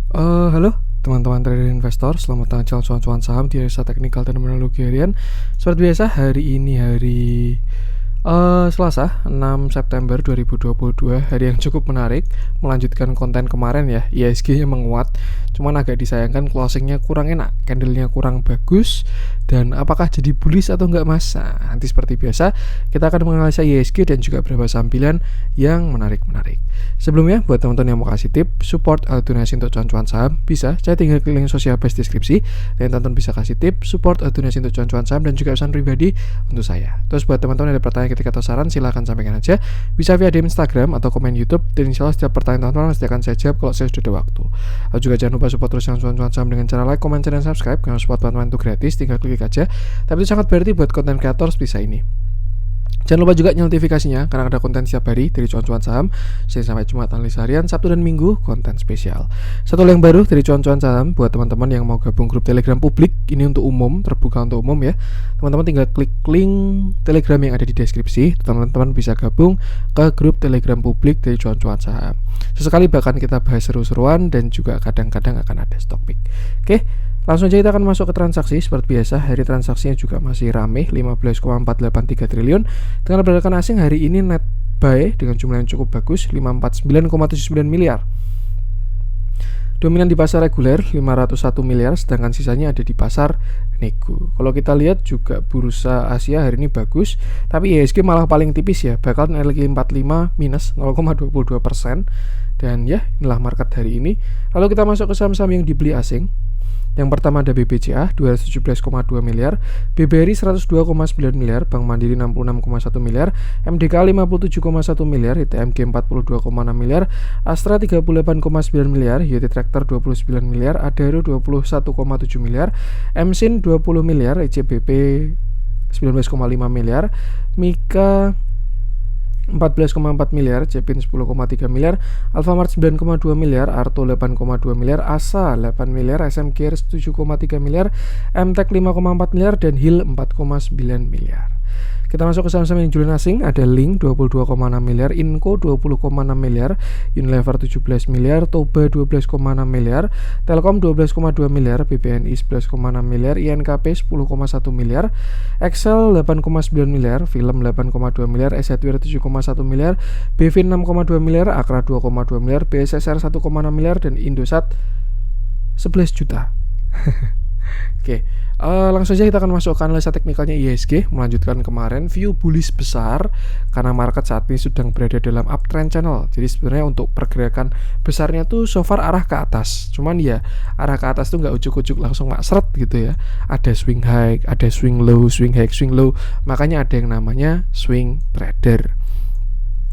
Halo teman-teman trader investor, selamat datang channel cuan-cuan saham di Resa Teknikal dan Terminologi Harian. Seperti biasa, hari ini hari Selasa 6 September 2022, hari yang cukup menarik. Melanjutkan konten kemarin ya, IHSG nya menguat, cuman agak disayangkan closingnya kurang enak, candlenya kurang bagus. Dan apakah jadi bullish atau enggak mas? Nah, nanti seperti biasa kita akan menganalisa IHSG dan juga beberapa saham pilihan yang menarik-menarik. Sebelumnya, buat teman-teman yang mau kasih tip support donasi untuk cuan-cuan saham, bisa saya tinggal klik link sosial base deskripsi, dan teman-teman bisa kasih tip support donasi untuk cuan-cuan saham dan juga pesan pribadi untuk saya. Terus buat teman-teman yang ada pertanyaan ketika atau saran, silahkan sampaikan aja, bisa via DM Instagram atau komen YouTube, dan insya Allah setiap pertanyaan teman-teman pasti akan saya jawab kalau saya sudah ada waktu. Lalu juga jangan lupa support terus yang cuan-cuan saham dengan cara like, comment, dan subscribe. Karena support teman-teman itu gratis, tinggal klik aja, tapi itu sangat berarti buat konten kreator seperti ini. Jangan lupa juga nyalakan notifikasinya karena ada konten setiap hari dari cuan-cuan saham. Senin sampai Jumat analisa harian, Sabtu dan Minggu konten spesial. Satu yang baru dari cuan-cuan saham buat teman-teman yang mau gabung grup Telegram publik, ini untuk umum, terbuka untuk umum ya. Teman-teman tinggal klik link Telegram yang ada di deskripsi. Teman-teman bisa gabung ke grup Telegram publik dari cuan-cuan saham. Sesekali bahkan kita bahas seru-seruan dan juga kadang-kadang akan ada stock pick. Oke. Langsung aja kita akan masuk ke transaksi. Seperti biasa, hari transaksinya juga masih rame, 15,483 triliun. Dengan pergerakan asing hari ini net buy dengan jumlah yang cukup bagus, 549,79 miliar. Dominan di pasar reguler 501 miliar, sedangkan sisanya ada di pasar nego. Kalau kita lihat juga bursa Asia hari ini bagus, tapi IHSG malah paling tipis ya, bakal LQ 45 minus 0,22%. Dan ya, inilah market hari ini. Lalu kita masuk ke saham-saham yang dibeli asing. Yang pertama ada BBCA 217,2 miliar, BBRI 102,9 miliar, Bank Mandiri 66,1 miliar, MDK 57,1 miliar, ITMG 42,6 miliar, Astra 38,9 miliar, YT Tractor 29 miliar, Adaro 21,7 miliar, MSIN 20 miliar, ICBP 19,5 miliar, Mika 14,4 miliar, Cepin 10,3 miliar, Alfamart 9,2 miliar, Arto 8,2 miliar, Asa 8 miliar, SMK 7,3 miliar, MTEK 5,4 miliar, dan HIL 4,9 miliar. Kita masuk ke saham-saham yang jualan asing. Ada Link 22,6 miliar, Inco 20,6 miliar, Unilever 17 miliar, Toba 12,6 miliar, Telkom 12,2 miliar, BBNI 11,6 miliar, INKP 10,1 miliar, Excel 8,9 miliar, Film 8,2 miliar, Esetware 7,1 miliar, BVIN 6,2 miliar, Akra 2,2 miliar, BSSR 1,6 miliar, dan Indosat 11 juta. Oke, langsung saja kita akan masuk ke analisa teknikalnya IHSG. Melanjutkan kemarin, view bullish besar karena market saat ini sedang berada dalam uptrend channel. Jadi sebenarnya untuk pergerakan besarnya tuh so far arah ke atas. Cuman ya arah ke atas tuh nggak ujuk-ujuk langsung maksret gitu ya. Ada swing high, ada swing low, swing high, swing low. Makanya ada yang namanya swing trader.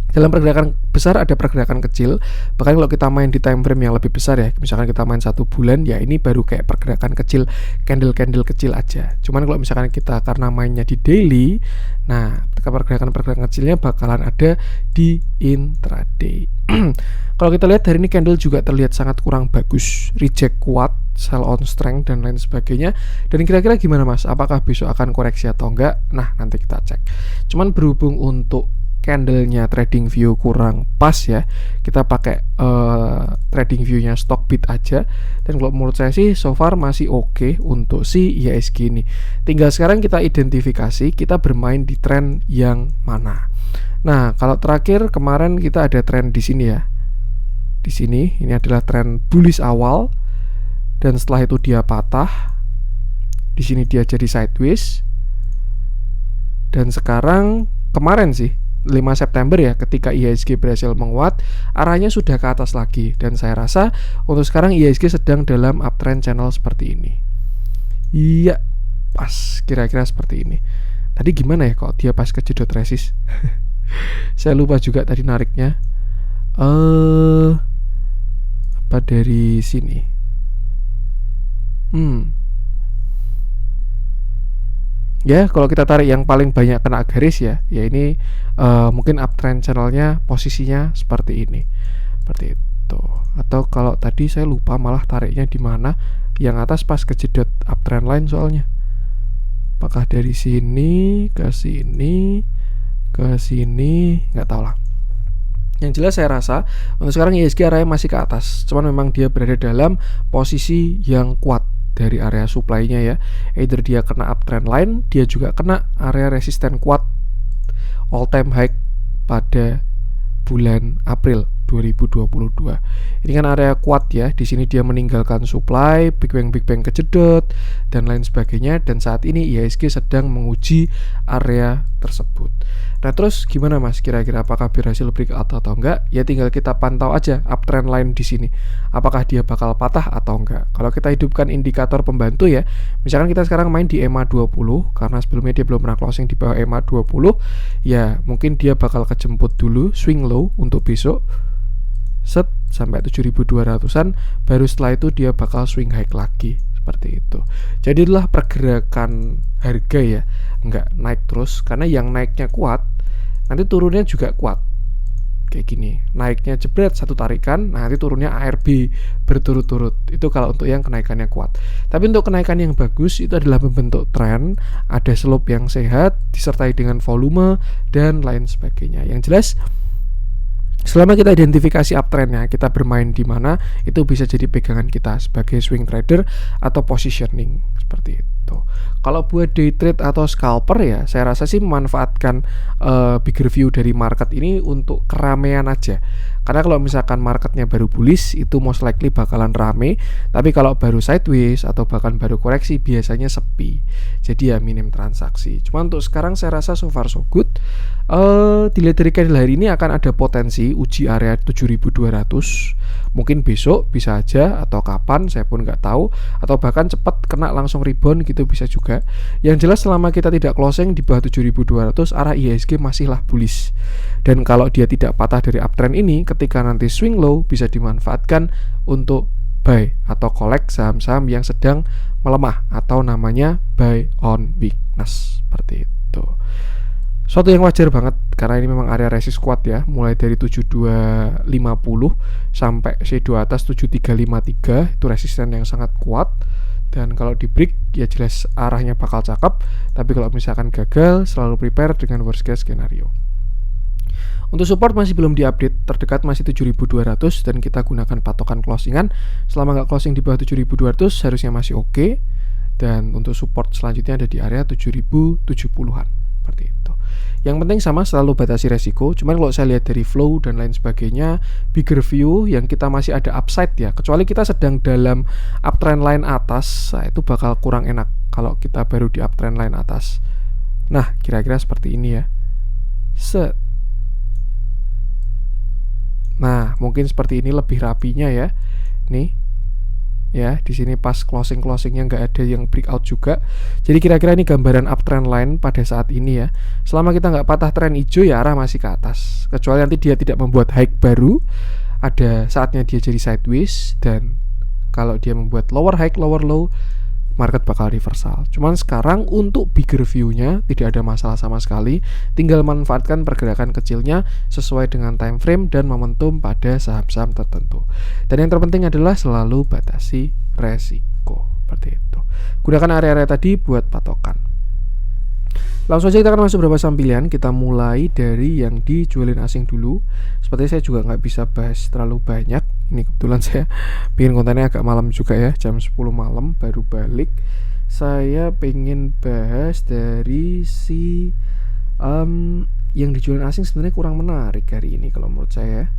Dalam pergerakan besar ada pergerakan kecil. Bahkan kalau kita main di time frame yang lebih besar ya, misalkan kita main 1 bulan, ya ini baru kayak pergerakan kecil, candle-candle kecil aja. Cuman kalau misalkan kita karena mainnya di daily, nah pergerakan-pergerakan kecilnya bakalan ada di intraday. Kalau kita lihat hari ini candle juga terlihat sangat kurang bagus, reject kuat, sell on strength dan lain sebagainya. Dan kira-kira gimana mas? Apakah besok akan koreksi atau enggak? Nah nanti kita cek. Cuman berhubung untuk candlenya trading view kurang pas ya, kita pakai trading viewnya stock bid aja. Dan kalau menurut saya sih so far masih oke untuk si IHSG ini. Tinggal sekarang kita identifikasi kita bermain di trend yang mana. Nah kalau terakhir kemarin kita ada trend di sini ya, di sini ini adalah trend bullish awal, dan setelah itu dia patah. Di sini dia jadi sideways, dan sekarang kemarin sih 5 September ya, ketika IHSG berhasil menguat, arahnya sudah ke atas lagi. Dan saya rasa untuk sekarang IHSG sedang dalam uptrend channel seperti ini. Iya, pas kira-kira seperti ini. Tadi gimana ya kalau dia pas kejedot resist? Saya lupa juga tadi nariknya. Apa dari sini? Ya, kalau kita tarik yang paling banyak kena garis ya ini mungkin uptrend channelnya posisinya seperti ini, seperti itu. Atau kalau tadi saya lupa malah tariknya di mana, yang atas pas kejedot uptrend line soalnya. Apakah dari sini ke sini ke sini, nggak tahu lah. Yang jelas saya rasa untuk sekarang IHSG arahnya masih ke atas, cuman memang dia berada dalam posisi yang kuat dari area supply-nya ya. Either dia kena uptrend line, dia juga kena area resisten kuat all time high pada bulan April 2022. Ini kan area kuat ya. Di sini dia meninggalkan supply, Big Bang kejedot dan lain sebagainya, dan saat ini IHSG sedang menguji area tersebut. Nah, terus gimana Mas? Kira-kira apakah berhasil breakout atau enggak? Ya tinggal kita pantau aja uptrend line di sini. Apakah dia bakal patah atau enggak? Kalau kita hidupkan indikator pembantu ya, misalkan kita sekarang main di EMA 20 karena sebelumnya dia belum pernah closing di bawah EMA 20, ya mungkin dia bakal kejemput dulu swing low untuk besok set sampai 7.200-an, baru setelah itu dia bakal swing high lagi seperti itu. Jadilah pergerakan harga ya, nggak naik terus, karena yang naiknya kuat nanti turunnya juga kuat. Kayak gini, naiknya jebret satu tarikan, nanti turunnya ARB berturut-turut. Itu kalau untuk yang kenaikannya kuat. Tapi untuk kenaikan yang bagus itu adalah membentuk tren, ada slope yang sehat disertai dengan volume dan lain sebagainya. Yang jelas selama kita identifikasi uptrendnya, kita bermain di mana, itu bisa jadi pegangan kita sebagai swing trader atau positioning seperti itu. Kalau buat day trade atau scalper ya, saya rasa sih memanfaatkan bigger view dari market ini untuk keramaian aja. Karena kalau misalkan marketnya baru bullish, itu most likely bakalan rame. Tapi kalau baru sideways atau bahkan baru koreksi, biasanya sepi. Jadi ya minim transaksi. Cuma untuk sekarang saya rasa so far so good. Dilihat dari candle hari ini akan ada potensi uji area 7.200. Mungkin besok bisa aja, atau kapan saya pun nggak tahu, atau bahkan cepat kena langsung rebound gitu bisa juga. Yang jelas selama kita tidak closing di bawah 7.200, arah IHSG masihlah bullish. Dan kalau dia tidak patah dari uptrend ini, ketika nanti swing low bisa dimanfaatkan untuk buy atau collect saham-saham yang sedang melemah, atau namanya buy on weakness seperti itu. Suatu yang wajar banget karena ini memang area resist kuat ya, mulai dari 7250 sampai shadow atas 7353, itu resisten yang sangat kuat. Dan kalau di break ya jelas arahnya bakal cakep, tapi kalau misalkan gagal selalu prepare dengan worst case skenario. Untuk support masih belum diupdate, terdekat masih 7.200 dan kita gunakan patokan closingan. Selama nggak closing di bawah 7.200 harusnya masih oke. Dan untuk support selanjutnya ada di area 7.070-an seperti itu. Yang penting sama, selalu batasi resiko. Cuman kalau saya lihat dari flow dan lain sebagainya, bigger view yang kita masih ada upside ya, kecuali kita sedang dalam uptrend line atas, nah itu bakal kurang enak kalau kita baru di uptrend line atas. Nah, kira-kira seperti ini ya. Set. Nah, mungkin seperti ini lebih rapinya ya. Nih. Ya, di sini pas closingnya nggak ada yang breakout juga. Jadi kira-kira ini gambaran uptrend line pada saat ini ya. Selama kita nggak patah tren hijau ya arah masih ke atas. Kecuali nanti dia tidak membuat high baru, ada saatnya dia jadi sideways, dan kalau dia membuat lower high lower low, market bakal reversal. Cuman sekarang untuk bigger view-nya tidak ada masalah sama sekali. Tinggal manfaatkan pergerakan kecilnya sesuai dengan time frame dan momentum pada saham-saham tertentu. Dan yang terpenting adalah selalu batasi resiko. Seperti itu. Gunakan area-area tadi buat patokan. Langsung saja kita akan masuk beberapa saham pilihan. Kita mulai dari yang dijualin asing dulu. Sepertinya saya juga nggak bisa bahas terlalu banyak. Ini kebetulan saya bikin kontennya agak malam juga ya, jam 10 malam baru balik. Saya pengen bahas dari si yang dijualin asing sebenarnya kurang menarik hari ini kalau menurut saya.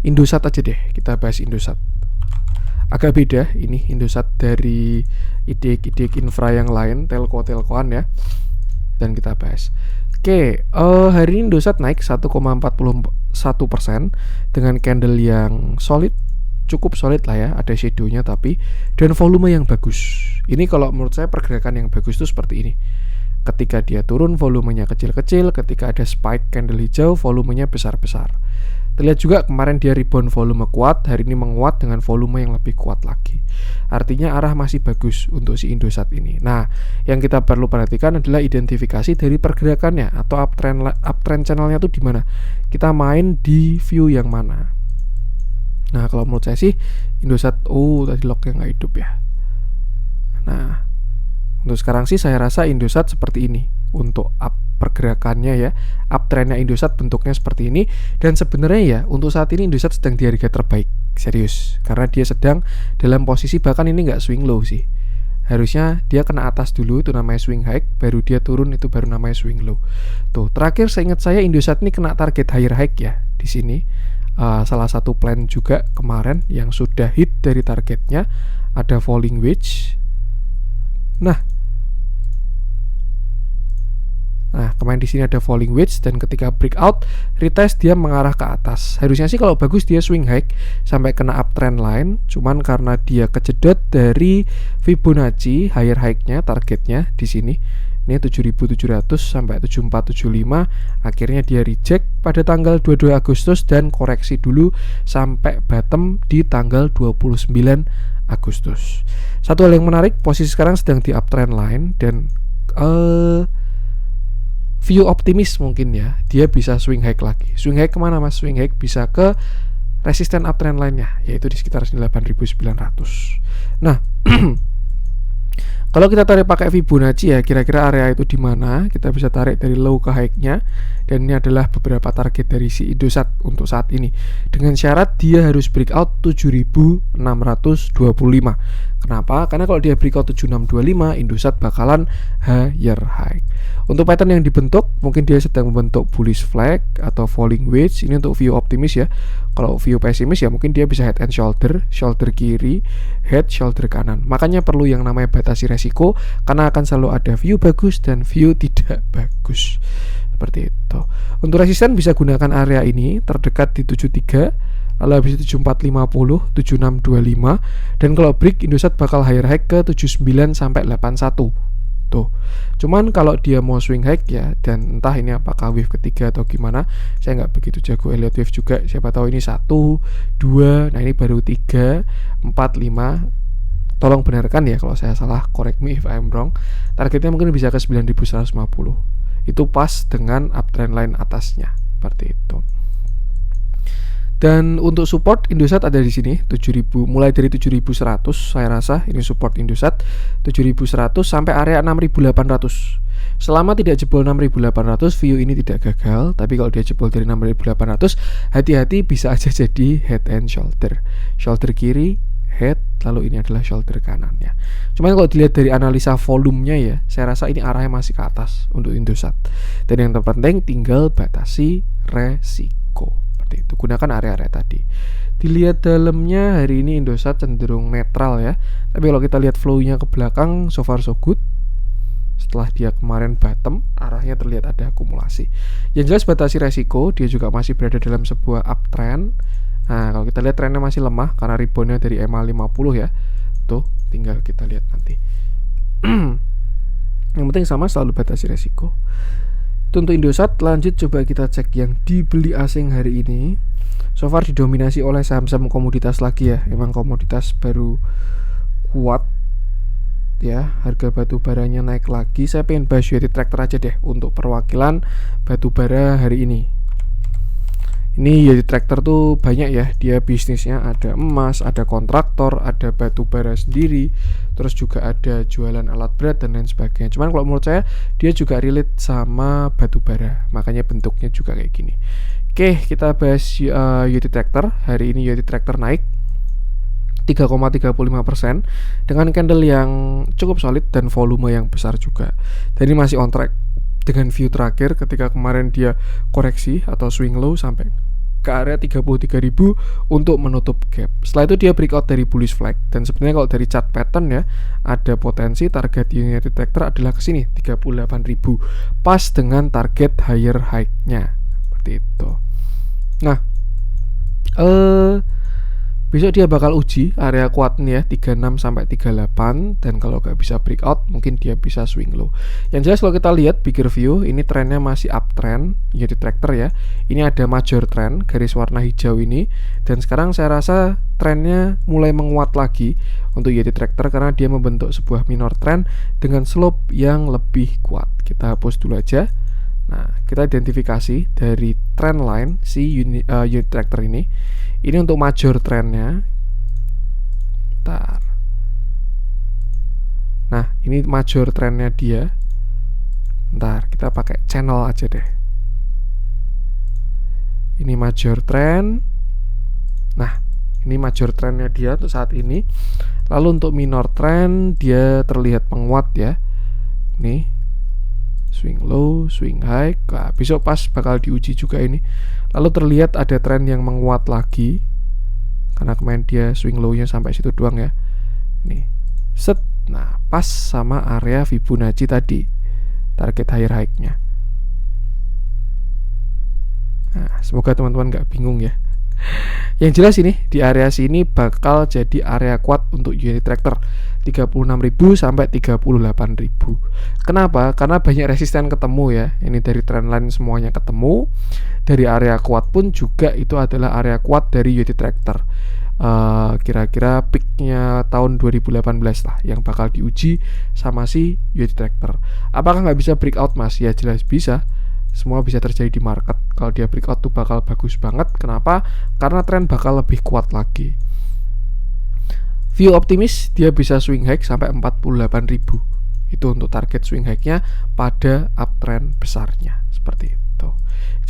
Indosat aja deh, kita bahas Indosat. Agak beda ini Indosat dari ide-ide infra yang lain, telko-telkoan ya. Dan kita bahas. Oke, hari ini Indosat naik 1,41% dengan candle yang solid, cukup solid lah ya, ada shadow-nya tapi, dan volume yang bagus. Ini kalau menurut saya pergerakan yang bagus itu seperti ini. Ketika dia turun volumenya kecil-kecil, ketika ada spike candle hijau volumenya besar-besar. Terlihat juga kemarin dia rebound volume kuat, hari ini menguat dengan volume yang lebih kuat lagi. Artinya arah masih bagus untuk si Indosat ini. Nah, yang kita perlu perhatikan adalah identifikasi dari pergerakannya atau uptrend channelnya itu di mana. Kita main di view yang mana. Nah, kalau menurut saya sih Indosat, tadi locknya nggak hidup ya. Nah, untuk sekarang sih saya rasa Indosat seperti ini untuk pergerakannya ya, uptrendnya Indosat bentuknya seperti ini. Dan sebenarnya ya untuk saat ini Indosat sedang di harga terbaik, serius, karena dia sedang dalam posisi bahkan ini nggak swing low sih. Harusnya dia kena atas dulu, itu namanya swing high, baru dia turun, itu baru namanya swing low. Tuh, terakhir seingat saya Indosat ini kena target higher high ya di sini. Salah satu plan juga kemarin yang sudah hit dari targetnya, ada falling wedge. Nah, kemarin di sini ada falling wedge, dan ketika breakout retest dia mengarah ke atas. Harusnya sih kalau bagus dia swing high sampai kena uptrend line, cuman karena dia kejedot dari Fibonacci higher high-nya, targetnya di sini. Ini 7.700 sampai 7.475, akhirnya dia reject pada tanggal 22 Agustus dan koreksi dulu sampai bottom di tanggal 29 Agustus. Satu hal yang menarik, posisi sekarang sedang di uptrend line, dan view optimis mungkin ya, dia bisa swing high lagi. Swing high kemana mas? Swing high bisa ke resisten uptrend line-nya, yaitu di sekitar 8.900. Nah, kalau kita tarik pakai Fibonacci ya, kira-kira area itu di mana? Kita bisa tarik dari low ke high-nya, dan ini adalah beberapa target dari si Indosat untuk saat ini. Dengan syarat dia harus breakout 7.625. Kenapa? Karena kalau dia breakout 7625, Indosat bakalan higher high. Untuk pattern yang dibentuk, mungkin dia sedang membentuk bullish flag atau falling wedge. Ini untuk view optimis ya. Kalau view pesimis ya mungkin dia bisa head and shoulder, shoulder kiri, head, shoulder kanan. Makanya perlu yang namanya batasi resiko, karena akan selalu ada view bagus dan view tidak bagus. Seperti itu. Untuk resisten bisa gunakan area ini terdekat di 73, lalu habis itu 7450, 7625, dan kalau break Indosat bakal higher high ke 79 sampai 81. Tuh. Cuman kalau dia mau swing high ya, dan entah ini apakah wave ketiga atau gimana, saya nggak begitu jago Elliott wave juga. Siapa tahu ini 1, 2, nah ini baru 3, 4, 5. Tolong benarkan ya kalau saya salah, correct me if I'm wrong. Targetnya mungkin bisa ke 9150. Itu pas dengan uptrend line atasnya, seperti itu. Dan untuk support Indosat ada di sini 7.000, mulai dari 7.100 saya rasa ini support Indosat 7.100 sampai area 6.800. Selama tidak jebol 6.800, view ini tidak gagal. Tapi kalau dia jebol dari 6.800, hati-hati, bisa aja jadi head and shoulder. Shoulder kiri head, lalu ini adalah shoulder kanannya. Cuman kalau dilihat dari analisa volumenya ya, saya rasa ini arahnya masih ke atas untuk Indosat. Dan yang terpenting tinggal batasi resiko. Itu gunakan area-area tadi. Dilihat dalamnya hari ini Indosat cenderung netral ya. Tapi kalau kita lihat flow-nya ke belakang, so far so good. Setelah dia kemarin bottom, arahnya terlihat ada akumulasi. Yang jelas batasi resiko, dia juga masih berada dalam sebuah uptrend. Nah, kalau kita lihat trennya masih lemah karena reboundnya dari EMA 50 ya. Tuh, tinggal kita lihat nanti. Yang penting sama, selalu batasi resiko. Untuk Indosat, lanjut coba kita cek yang dibeli asing hari ini. So far didominasi oleh saham-saham komoditas lagi ya. Emang komoditas baru kuat ya. Harga batu baranya naik lagi. Saya pengen bahas UT Tractor aja deh untuk perwakilan batu bara hari ini. Ini UT Tractor tuh banyak ya, dia bisnisnya ada emas, ada kontraktor, ada batu bara sendiri, terus juga ada jualan alat berat dan lain sebagainya. Cuman kalau menurut saya dia juga relate sama batu bara, makanya bentuknya juga kayak gini. Oke, kita bahas UT Tractor. Hari ini UT Tractor naik 3,35% dengan candle yang cukup solid dan volume yang besar juga. Dan ini masih on track dengan view terakhir ketika kemarin dia koreksi atau swing low sampai ke area 33.000 untuk menutup gap. Setelah itu dia breakout dari bullish flag, dan sebenarnya kalau dari chart pattern ya, ada potensi target United Tractor adalah ke sini 38.000, pas dengan target higher high-nya. Seperti itu. Nah, besok dia bakal uji area kuatnya 36 sampai 38, dan kalau nggak bisa breakout mungkin dia bisa swing low. Yang jelas kalau kita lihat bigger view, ini trennya masih uptrend United Tractor ya. Ini ada major trend garis warna hijau ini, dan sekarang saya rasa trennya mulai menguat lagi untuk United Tractor karena dia membentuk sebuah minor trend dengan slope yang lebih kuat. Kita hapus dulu aja. Nah, kita identifikasi dari trend line si United Tractor ini. Ini untuk major trendnya. Nah, ini major trendnya dia. Ntar kita pakai channel aja deh. Ini major trend. Nah, ini major trendnya dia untuk saat ini. Lalu untuk minor trend dia terlihat menguat ya. Nih, swing low, swing high. Nah, besok pas bakal diuji juga ini. Lalu terlihat ada tren yang menguat lagi, karena kemarin dia swing low-nya sampai situ doang ya. Nih, set. Nah, pas sama area Fibonacci tadi, target higher high-nya. Nah, semoga teman-teman nggak bingung ya. Yang jelas ini di area sini bakal jadi area kuat untuk unit tractor 36.000 sampai 38.000. Kenapa? Karena banyak resisten ketemu ya. Ini dari trendline semuanya ketemu. Dari area kuat pun juga itu adalah area kuat dari unit tractor. Kira-kira peaknya tahun 2018 lah yang bakal diuji sama si unit tractor. Apakah nggak bisa breakout mas? Ya jelas bisa. Semua bisa terjadi di market. Kalau dia breakout tuh bakal bagus banget. Kenapa? Karena tren bakal lebih kuat lagi. View optimis dia bisa swing high sampai 48.000. Itu untuk target swing high-nya pada uptrend besarnya. Seperti itu.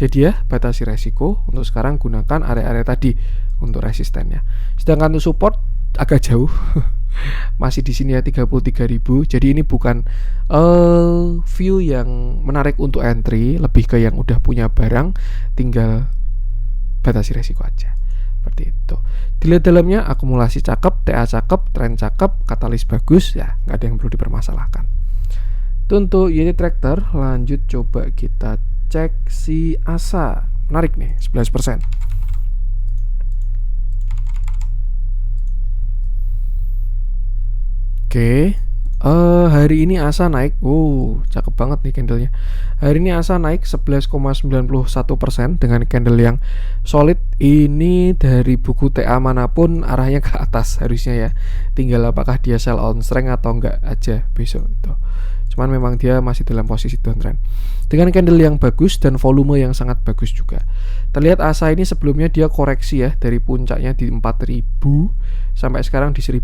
Jadi ya, batasi resiko. Untuk sekarang gunakan area-area tadi untuk resistennya. Sedangkan untuk support agak jauh. Masih di sini ya 33.000. Jadi ini bukan view yang menarik untuk entry, lebih ke yang udah punya barang, tinggal batasi resiko aja. Seperti itu. Dilihat dalamnya akumulasi cakep, TA cakep, tren cakep, katalis bagus ya, nggak ada yang perlu dipermasalahkan. Itu untuk unit tractor. Lanjut coba kita cek si ASA. Menarik nih, 11%. Oke, hari ini ASA naik. Cakep banget nih candlenya. Hari ini ASA naik 11,91% dengan candle yang solid. Ini dari buku TA manapun arahnya ke atas harusnya ya. Tinggal apakah dia sell on strength atau enggak aja besok itu. Cuman memang dia masih dalam posisi downtrend dengan candle yang bagus dan volume yang sangat bagus juga. Terlihat ASA ini sebelumnya dia koreksi ya, dari puncaknya di 4.000 sampai sekarang di 1.500.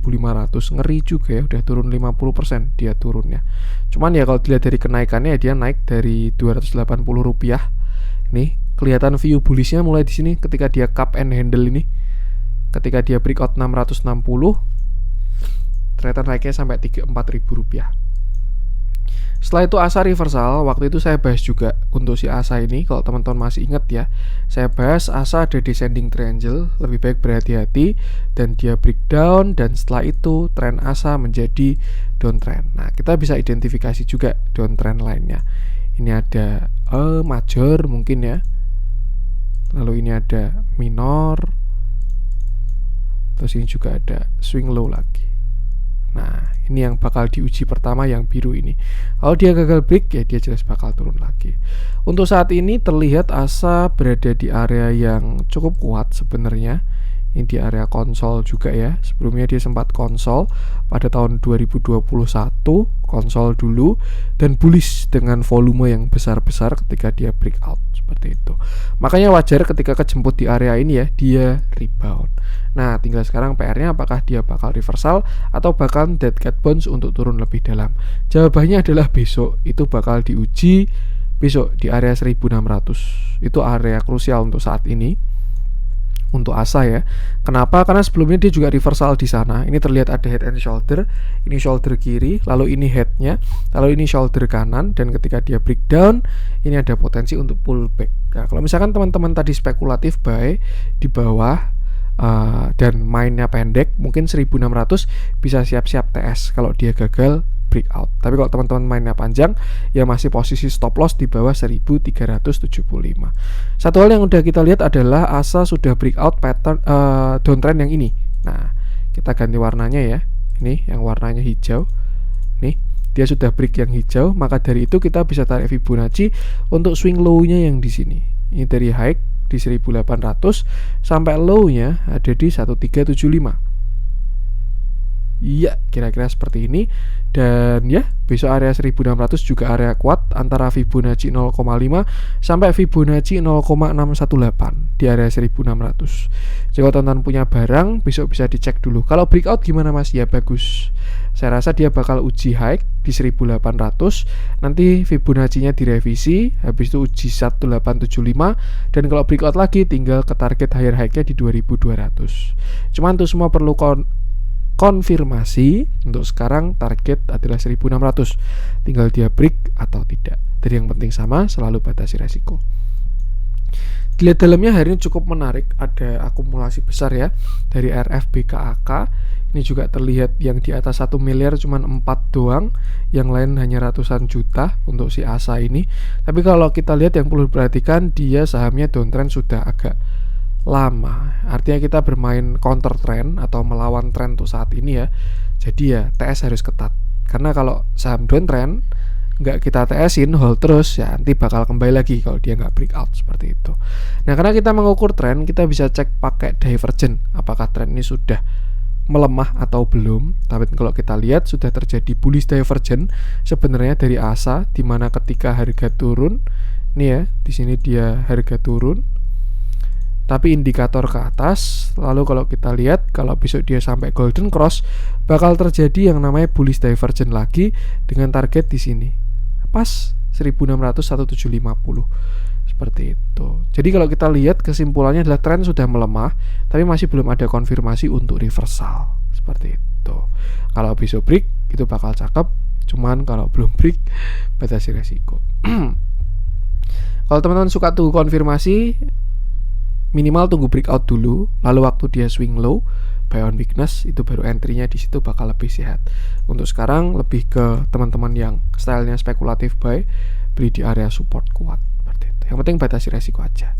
Ngeri juga ya, udah turun 50% dia turunnya. Cuman ya kalau dilihat dari kenaikannya, dia naik dari Rp280. Nih, kelihatan view bullishnya mulai di sini ketika dia cup and handle ini. Ketika dia breakout 660, ternyata naiknya sampai Rp4.000. Setelah itu ASA reversal. Waktu itu saya bahas juga untuk si ASA ini, kalau teman-teman masih ingat ya, saya bahas ASA ada descending triangle, lebih baik berhati-hati, dan dia breakdown, dan setelah itu tren ASA menjadi downtrend. Nah, kita bisa identifikasi juga downtrend lainnya. Ini ada major mungkin ya, lalu ini ada minor, terus ini juga ada swing low lagi. Nah, ini yang bakal diuji pertama yang biru ini. Kalau dia gagal break ya dia jelas bakal turun lagi. Untuk saat ini terlihat ASA berada di area yang cukup kuat sebenarnya. Ini di area konsol juga ya. Sebelumnya dia sempat konsol pada tahun 2021, konsol dulu, dan bullish dengan volume yang besar-besar ketika dia breakout seperti itu. Makanya wajar ketika kejemput di area ini ya, dia rebound. Nah, tinggal sekarang PR-nya apakah dia bakal reversal atau bakal dead cat bounce untuk turun lebih dalam. Jawabannya adalah besok itu bakal diuji besok di area 1600. Itu area krusial untuk saat ini. Untuk ASA ya. Kenapa? Karena sebelumnya dia juga reversal di sana. Ini terlihat ada head and shoulder. Ini shoulder kiri, lalu ini headnya, lalu ini shoulder kanan, dan ketika dia breakdown, ini ada potensi untuk pullback. Nah, kalau misalkan teman-teman tadi spekulatif buy di bawah dan mainnya pendek, mungkin 1600 bisa siap-siap TS kalau dia gagal breakout. Tapi kalau teman-teman mainnya panjang, ya masih posisi stop loss di bawah 1375. Satu hal yang udah kita lihat adalah ASA sudah breakout pattern downtrend yang ini. Nah, kita ganti warnanya ya. Ini yang warnanya hijau. Nih, dia sudah break yang hijau, maka dari itu kita bisa tarik Fibonacci untuk swing low-nya yang di sini. Ini dari high di 1800 sampai low-nya ada di 1375. Iya, kira-kira seperti ini. Dan ya, besok area 1600 juga area kuat antara Fibonacci 0,5 sampai Fibonacci 0,618 di area 1600. Jika teman-teman punya barang, besok bisa dicek dulu. Kalau breakout gimana Mas? Ya bagus. Saya rasa dia bakal uji high di 1800. Nanti Fibonacci-nya direvisi, habis itu uji 1875, dan kalau breakout lagi tinggal ke target higher high-nya di 2200. Cuman itu semua perlu konfirmasi. Untuk sekarang target adalah 1600, tinggal dia break atau tidak. Jadi yang penting sama, selalu batasi resiko. Dilihat dalamnya hari ini cukup menarik, ada akumulasi besar ya dari RF BKAK. Ini juga terlihat yang di atas 1 miliar cuman 4 doang, yang lain hanya ratusan juta untuk si ASA ini. Tapi kalau kita lihat yang perlu diperhatikan, dia sahamnya downtrend sudah agak lama. Artinya kita bermain counter trend atau melawan tren untuk saat ini ya. Jadi ya TS harus ketat. Karena kalau saham downtrend nggak kita TS-in, hold terus, ya nanti bakal kembali lagi kalau dia nggak breakout seperti itu. Nah, karena kita mengukur tren, kita bisa cek pakai divergen, apakah tren ini sudah melemah atau belum. Tapi kalau kita lihat sudah terjadi bullish divergen sebenarnya dari ASA, dimana ketika harga turun, nih ya, di sini dia harga turun, tapi indikator ke atas. Lalu kalau kita lihat, kalau besok dia sampai golden cross, bakal terjadi yang namanya bullish divergen lagi dengan target di sini pas 1600-1750 seperti itu. Jadi kalau kita lihat, kesimpulannya adalah tren sudah melemah, tapi masih belum ada konfirmasi untuk reversal seperti itu. Kalau besok break itu bakal cakep, cuman kalau belum break batasi resiko. Kalau teman-teman suka tunggu konfirmasi, minimal tunggu breakout dulu, lalu waktu dia swing low, buy on weakness, itu baru entry-nya di situ bakal lebih sehat. Untuk sekarang lebih ke teman-teman yang stylenya spekulatif buy, beli di area support kuat seperti itu. Yang penting batasi resiko aja.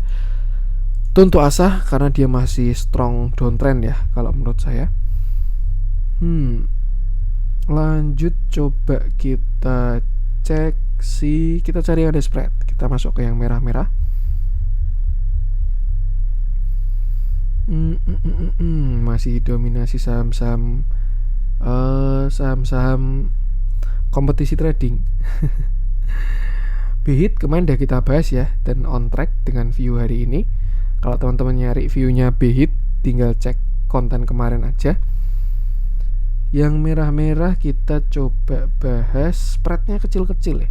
Itu untuk ASA karena dia masih strong downtrend ya kalau menurut saya. Lanjut, coba kita cek kita cari yang ada spread. Kita masuk ke yang merah-merah. Masih dominasi saham-saham kompetisi trading. BHIT kemarin udah kita bahas ya, dan on track dengan view hari ini. Kalau teman-teman nyari viewnya BHIT, tinggal cek konten kemarin aja. Yang merah-merah kita coba bahas spreadnya kecil-kecil ya,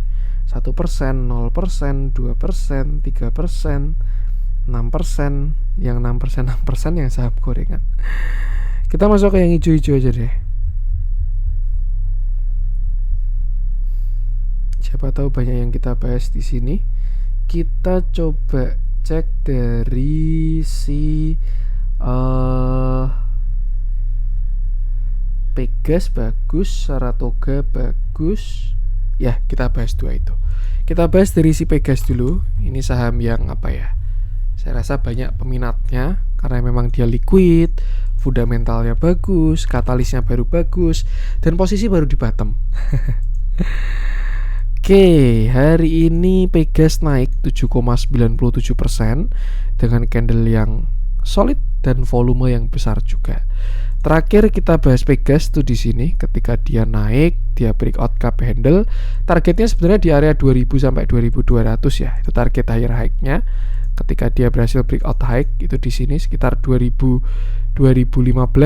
1%, 0%, 2%, 3%, 6%, yang 6% yang saham gorengan. Kita masuk ke yang hijau-hijau aja deh. Siapa tahu banyak yang kita bahas di sini. Kita coba cek dari si Pegas bagus, Saratoga bagus. Ya, kita bahas dua itu. Kita bahas dari si Pegas dulu. Ini saham yang apa ya? Saya rasa banyak peminatnya karena memang dia liquid, fundamentalnya bagus, katalisnya baru bagus, dan posisi baru di bottom. Oke, hari ini Pegas naik 7,97% dengan candle yang solid dan volume yang besar juga. Terakhir kita bahas Pegas tuh di sini, ketika dia naik, dia breakout cup handle, targetnya sebenarnya di area 2000 sampai 2200 ya. Itu target higher high-nya. Ketika dia berhasil breakout high itu di sini sekitar 2015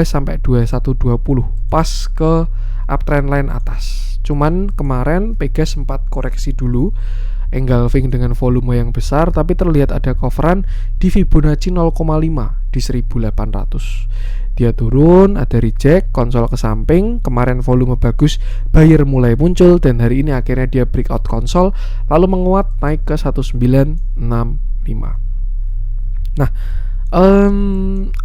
sampai 2120, pas ke uptrend line atas. Cuman kemarin Pegas sempat koreksi dulu, engulfing dengan volume yang besar, tapi terlihat ada coveran di Fibonacci 0,5 di 1800. Dia turun, ada reject, konsol ke samping, kemarin volume bagus, buyer mulai muncul, dan hari ini akhirnya dia breakout konsol, lalu menguat naik ke 1965. Nah,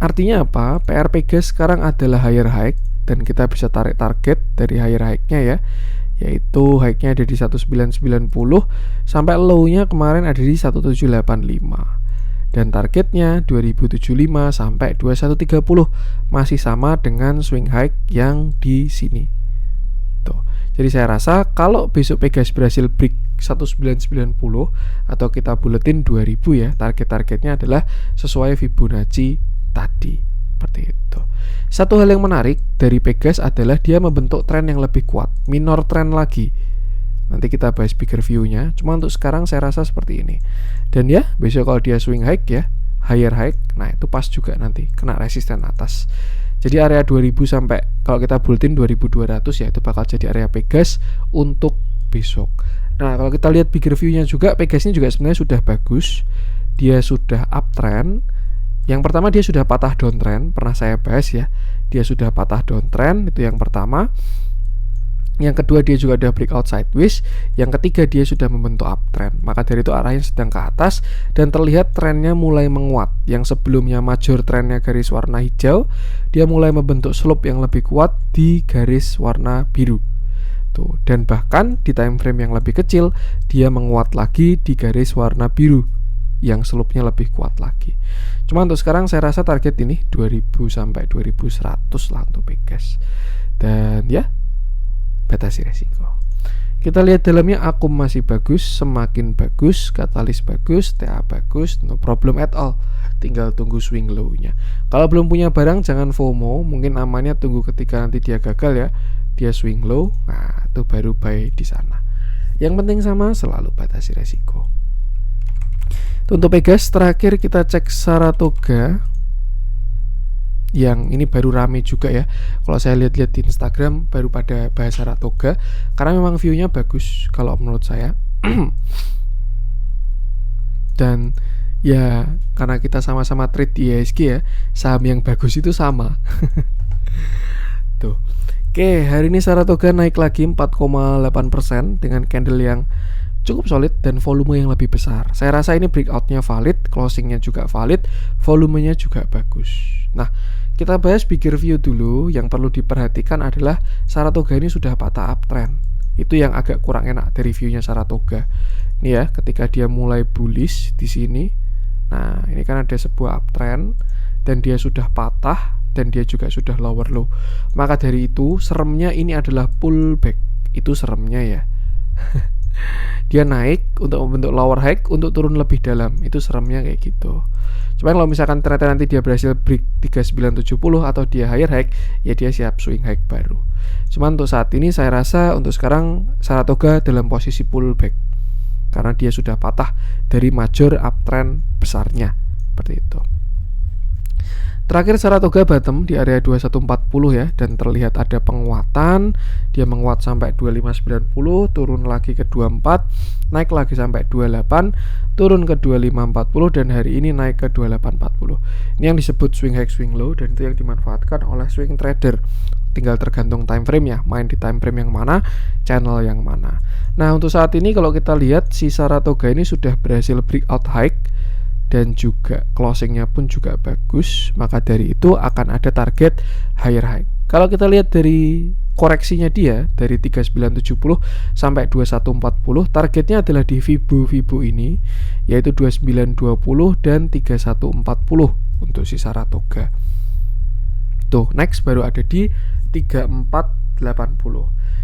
artinya apa? PR Pegas sekarang adalah higher high, dan kita bisa tarik target dari higher high-nya ya, yaitu high-nya ada di 1990 sampai low-nya kemarin ada di 1785. Dan targetnya 2075 sampai 2130, masih sama dengan swing high yang di sini. Tuh. Jadi saya rasa kalau besok Pegas berhasil break 1990 atau kita buletin 2000 ya, target-targetnya adalah sesuai Fibonacci tadi. Seperti itu. Satu hal yang menarik dari Pegas adalah dia membentuk tren yang lebih kuat, minor trend lagi. Nanti kita bahas bigger view-nya. Cuma untuk sekarang saya rasa seperti ini. Dan ya, besok kalau dia swing high ya, higher high, nah itu pas juga nanti kena resisten atas. Jadi area 2000 sampai kalau kita bulletin 2200 ya, itu bakal jadi area Pegas untuk besok. Nah, kalau kita lihat bigger view-nya juga, Pegas ini juga sebenarnya sudah bagus. Dia sudah uptrend. Yang pertama dia sudah patah downtrend, pernah saya bahas ya. Dia sudah patah downtrend, itu yang pertama. Yang kedua dia juga udah breakout sideways. Yang ketiga dia sudah membentuk uptrend. Maka dari itu arahnya sedang ke atas dan terlihat trennya mulai menguat. Yang sebelumnya major trennya garis warna hijau, dia mulai membentuk slope yang lebih kuat di garis warna biru. Tuh, dan bahkan di time frame yang lebih kecil dia menguat lagi di garis warna biru yang slope-nya lebih kuat lagi. Cuma untuk sekarang saya rasa target ini 2000 sampai 2100 lah untuk Pegas. Dan ya, batasi resiko. Kita lihat dalamnya, akum masih bagus, semakin bagus, katalis bagus, TA bagus, no problem at all. Tinggal tunggu swing low-nya. Kalau belum punya barang jangan FOMO, mungkin amannya tunggu ketika nanti dia gagal ya. Dia swing low, nah itu baru buy di sana. Yang penting sama, selalu batasi resiko. Untuk Pegas terakhir kita cek Saratoga, yang ini baru rame juga ya. Kalau saya lihat-lihat di Instagram baru pada bahas Saratoga karena memang view-nya bagus kalau menurut saya. Dan ya karena kita sama-sama trade di IHSG ya, saham yang bagus itu sama. Tuh. Oke, hari ini Saratoga naik lagi 4,8% dengan candle yang cukup solid dan volume yang lebih besar. Saya rasa ini breakout-nya valid, closing-nya juga valid, volumenya juga bagus. Nah, kita bahas bigger view dulu. Yang perlu diperhatikan adalah Saratoga ini sudah patah uptrend. Itu yang agak kurang enak dari view-nya Saratoga. Ini ya, ketika dia mulai bullish di sini. Nah, ini kan ada sebuah uptrend dan dia sudah patah dan dia juga sudah lower low. Maka dari itu, seremnya ini adalah pullback. Itu seremnya ya. Dia naik untuk membentuk lower high untuk turun lebih dalam. Itu seremnya kayak gitu. Cuman kalau misalkan ternyata nanti dia berhasil break 3970 atau dia higher high, ya dia siap swing high baru. Cuman untuk saat ini saya rasa untuk sekarang Saratoga dalam posisi pullback karena dia sudah patah dari major uptrend besarnya. Seperti itu. Terakhir Saratoga bottom di area 2140 ya, dan terlihat ada penguatan. Dia menguat sampai 2590, turun lagi ke 24, naik lagi sampai 28, turun ke 2540 dan hari ini naik ke 2840. Ini yang disebut swing high swing low dan itu yang dimanfaatkan oleh swing trader. Tinggal tergantung time frame ya, main di time frame yang mana, channel yang mana. Nah, untuk saat ini kalau kita lihat si Saratoga ini sudah berhasil breakout high dan juga closingnya pun juga bagus, maka dari itu akan ada target higher high. Kalau kita lihat dari koreksinya dia dari 3970 sampai 2140, targetnya adalah di Fibo ini yaitu 2920 dan 3140 untuk si Saratoga. Tuh, next baru ada di 3480.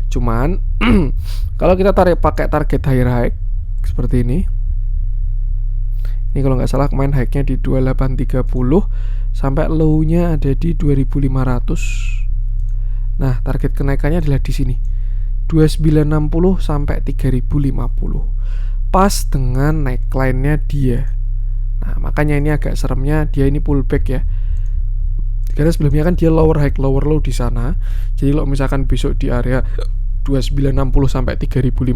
Cuman kalau kita tarik pakai target higher high seperti ini. Ini kalau nggak salah main high-nya di 2830 sampai low-nya ada di 2500. Nah, target kenaikannya adalah di sini. 2960 sampai 3050. Pas dengan neckline-nya dia. Nah, makanya ini agak seremnya dia ini pullback ya. Karena sebelumnya kan dia lower high lower low di sana. Jadi kalau misalkan besok di area 2960 sampai 3050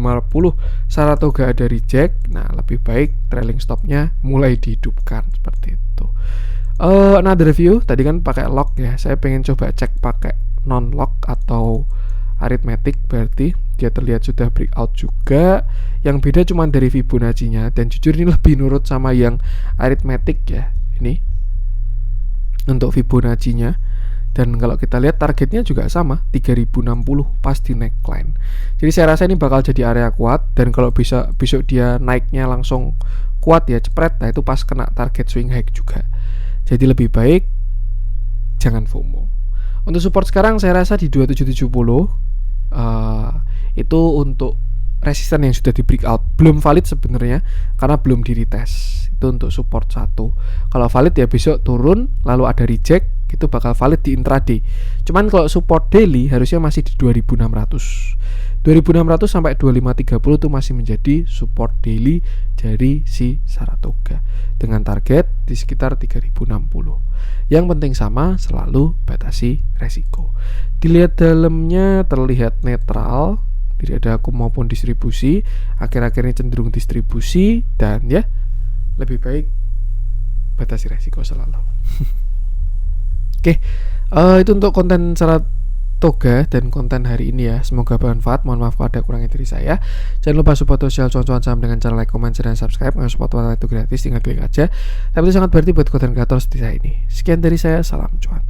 Saratoga ada reject, nah lebih baik trailing stopnya mulai dihidupkan seperti itu. Another view tadi kan pakai lock ya, saya pengen coba cek pakai non lock atau arithmetic, berarti dia terlihat sudah breakout juga. Yang beda cuma dari Fibonacci-nya dan jujur ini lebih nurut sama yang arithmetic ya ini untuk Fibonacci-nya. Dan kalau kita lihat targetnya juga sama 3060 pas di neckline. Jadi saya rasa ini bakal jadi area kuat. Dan kalau bisa besok dia naiknya langsung kuat ya, cepret, nah itu pas kena target swing high juga. Jadi lebih baik jangan FOMO. Untuk support sekarang saya rasa di 2770. Itu untuk resisten yang sudah di breakout. Belum valid sebenarnya karena belum di retest. Itu untuk support 1. Kalau valid ya besok turun lalu ada reject itu bakal valid di intraday. Cuman kalau support daily harusnya masih di 2600 sampai 2530 itu masih menjadi support daily dari si Saratoga dengan target di sekitar 3060. Yang penting sama, selalu batasi resiko. Dilihat dalamnya terlihat netral, tidak ada akum maupun distribusi, akhir-akhirnya cenderung distribusi, dan ya lebih baik batasi resiko selalu. Oke, itu untuk konten Saratoga dan konten hari ini ya. Semoga bermanfaat. Mohon maaf kalau ada kurangnya dari saya. Jangan lupa support sosial cuan-cuan saham dengan cara like, comment, share, dan subscribe. Karena support itu gratis, tinggal klik aja. Tapi itu sangat berarti buat konten kreator seperti saya ini. Sekian dari saya, salam cuan.